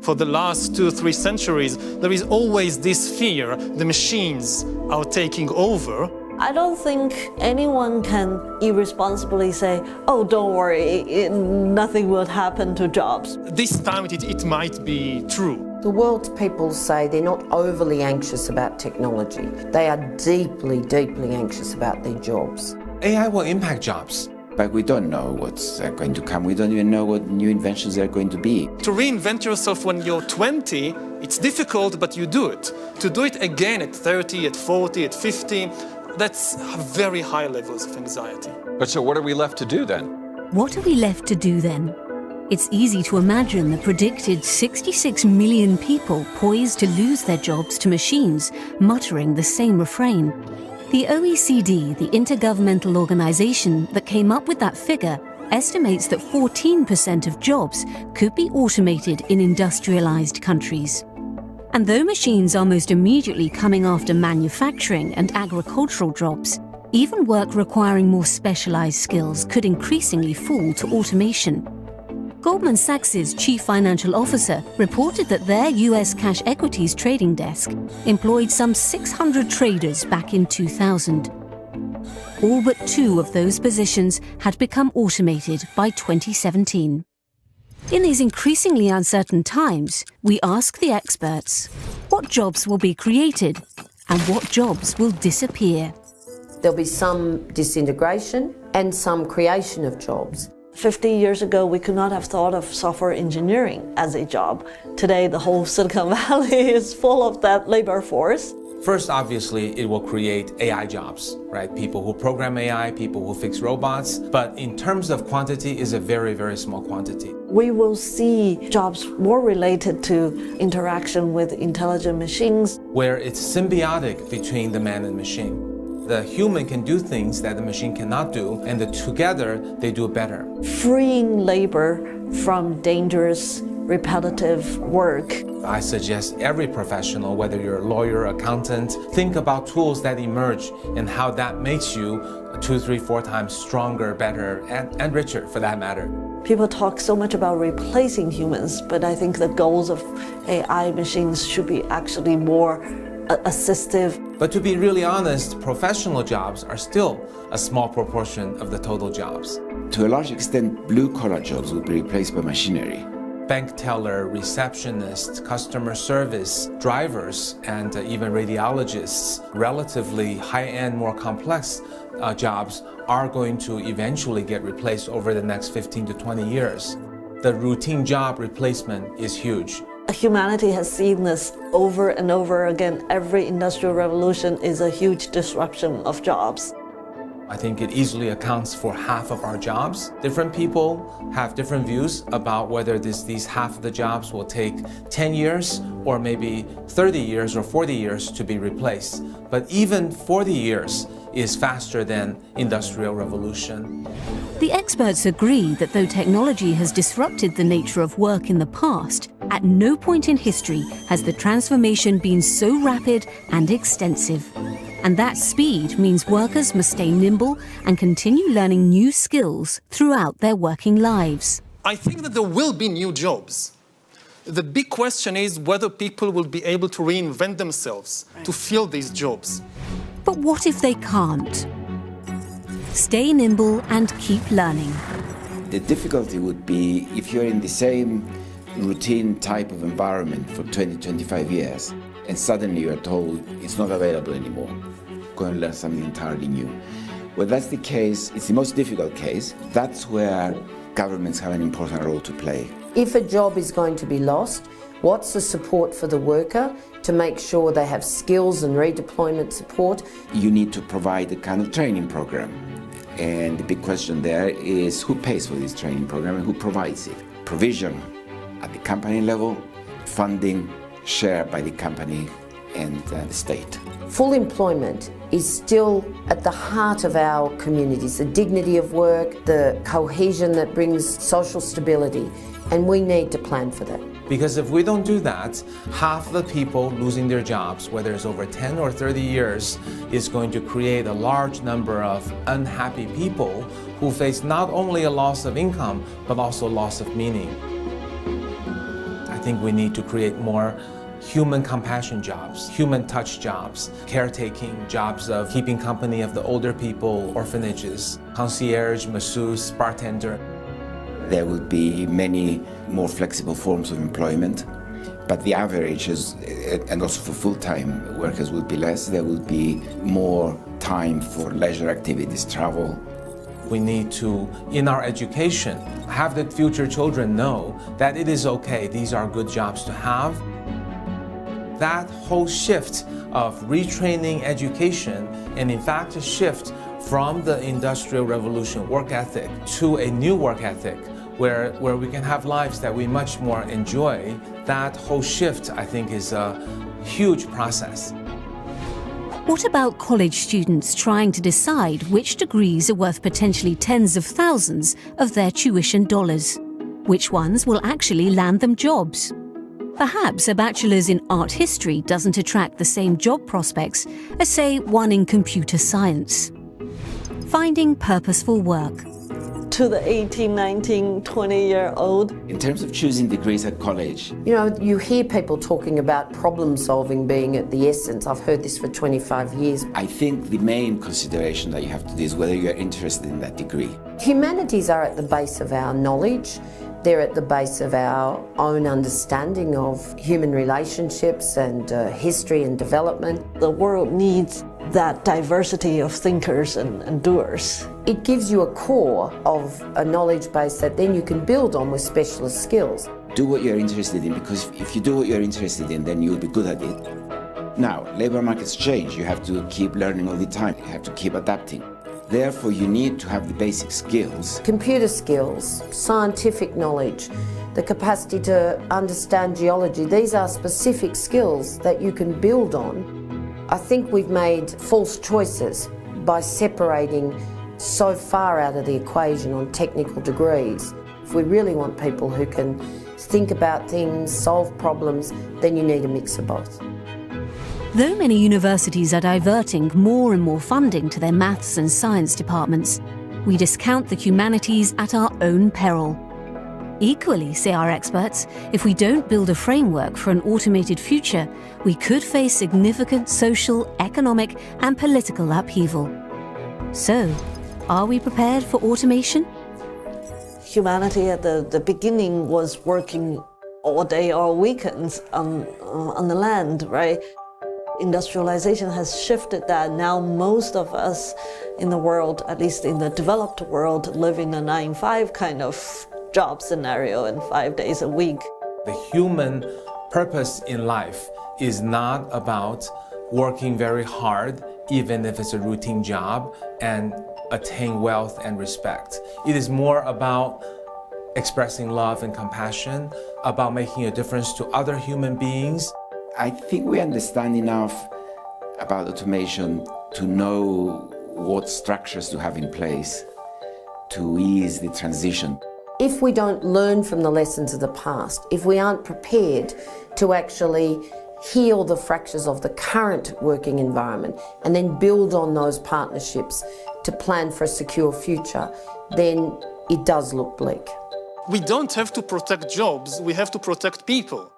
For the last 2 or 3 centuries, there is always this fear the machines are taking over. I don't think anyone can irresponsibly say, oh, don't worry, nothing will happen to jobs. This time it might be true. The world's people say they're not overly anxious about technology. They are deeply, deeply anxious about their jobs. AI will impact jobs. But we don't know what's going to come. We don't even know what new inventions are going to be. To reinvent yourself when you're 20, it's difficult, but you do it. To do it again at 30, at 40, at 50, that's very high levels of anxiety. But so what are we left to do then? What are we left to do then? It's easy to imagine the predicted 66 million people poised to lose their jobs to machines, muttering the same refrain. The OECD, the intergovernmental organization that came up with that figure, estimates that 14% of jobs could be automated in industrialized countries. And though machines are most immediately coming after manufacturing and agricultural jobs, even work requiring more specialized skills could increasingly fall to automation. Goldman Sachs' chief financial officer reported that their US cash equities trading desk employed some 600 traders back in 2000. All but 2 of those positions had become automated by 2017. In these increasingly uncertain times, we ask the experts, what jobs will be created and what jobs will disappear? There'll be some disintegration and some creation of jobs. 50 years ago, we could not have thought of software engineering as a job. Today, the whole Silicon Valley is full of that labor force. First, obviously, it will create AI jobs, right? People who program AI, people who fix robots. But in terms of quantity, is a very, very small quantity. We will see jobs more related to interaction with intelligent machines, where it's symbiotic between the man and machine. The human can do things that the machine cannot do, and together they do better. freeing labor from dangerous, repetitive work. I suggest every professional, whether you're a lawyer, accountant, think about tools that emerge and how that makes you 2, 3, 4 times stronger, better, and richer for that matter. People talk so much about replacing humans, but I think the goals of AI machines should be actually more assistive. But to be really honest, professional jobs are still a small proportion of the total jobs. To a large extent, blue-collar jobs will be replaced by machinery. Bank teller, receptionists, customer service, drivers, and even radiologists, relatively high-end, more complex jobs are going to eventually get replaced over the next 15 to 20 years. The routine job replacement is huge. Humanity has seen this over and over again. Every industrial revolution is a huge disruption of jobs. I think it easily accounts for half of our jobs. Different people have different views about whether these half of the jobs will take 10 years or maybe 30 years or 40 years to be replaced. But even 40 years is faster than industrial revolution. The experts agree that though technology has disrupted the nature of work in the past, at no point in history has the transformation been so rapid and extensive. And that speed means workers must stay nimble and continue learning new skills throughout their working lives. I think that there will be new jobs. The big question is whether people will be able to reinvent themselves to fill these jobs. But what if they can't? Stay nimble and keep learning. The difficulty would be if you're in the same routine type of environment for 20, 25 years, and suddenly you're told it's not available anymore. Go and learn something entirely new. Well, that's the case, it's the most difficult case. That's where governments have an important role to play. If a job is going to be lost, what's the support for the worker to make sure they have skills and redeployment support? You need to provide a kind of training program. And the big question there is who pays for this training program and who provides it? Provision at the company level, funding shared by the company and the state. Full employment is still at the heart of our communities, the dignity of work, the cohesion that brings social stability, and we need to plan for that. Because if we don't do that, half the people losing their jobs, whether it's over 10 or 30 years, is going to create a large number of unhappy people who face not only a loss of income, but also loss of meaning. I think we need to create more human compassion jobs, human touch jobs, caretaking jobs of keeping company of the older people, orphanages, concierge, masseuse, bartender. There will be many more flexible forms of employment, but the average is, and also for full-time workers, will be less. There will be more time for leisure activities, travel. We need to, in our education, have the future children know that it is okay, these are good jobs to have. That whole shift of retraining education, and in fact a shift from the Industrial Revolution work ethic to a new work ethic where we can have lives that we much more enjoy, that whole shift, I think, is a huge process. What about college students trying to decide which degrees are worth potentially tens of thousands of their tuition dollars? Which ones will actually land them jobs? Perhaps a bachelor's in art history doesn't attract the same job prospects as, say, one in computer science. Finding purposeful work. To the 18, 19, 20-year-old. In terms of choosing degrees at college, You know, you hear people talking about problem solving being at the essence. I've heard this for 25 years. I think the main consideration that you have to do is whether you're interested in that degree. Humanities are at the base of our knowledge. They're at the base of our own understanding of human relationships and history and development. The world needs that diversity of thinkers and doers. It gives you a core of a knowledge base that then you can build on with specialist skills. Do what you're interested in, because if you do what you're interested in, then you'll be good at it. Now, labor markets change. You have to keep learning all the time. You have to keep adapting. Therefore, you need to have the basic skills. Computer skills, scientific knowledge, the capacity to understand geology, these are specific skills that you can build on. I think we've made false choices by separating so far out of the equation on technical degrees. If we really want people who can think about things, solve problems, then you need a mix of both. Though many universities are diverting more and more funding to their maths and science departments, we discount the humanities at our own peril. Equally, say our experts, if we don't build a framework for an automated future, we could face significant social, economic, and political upheaval. So, are we prepared for automation? Humanity at the beginning was working all day or weekends on the land, right? Industrialization has shifted that. Now most of us in the world, at least in the developed world, live in a 9-5 kind of job scenario and 5 days a week. The human purpose in life is not about working very hard, even if it's a routine job, and attain wealth and respect. It is more about expressing love and compassion, about making a difference to other human beings. I think we understand enough about automation to know what structures to have in place to ease the transition. If we don't learn from the lessons of the past, if we aren't prepared to actually heal the fractures of the current working environment and then build on those partnerships to plan for a secure future, then it does look bleak. We don't have to protect jobs, we have to protect people.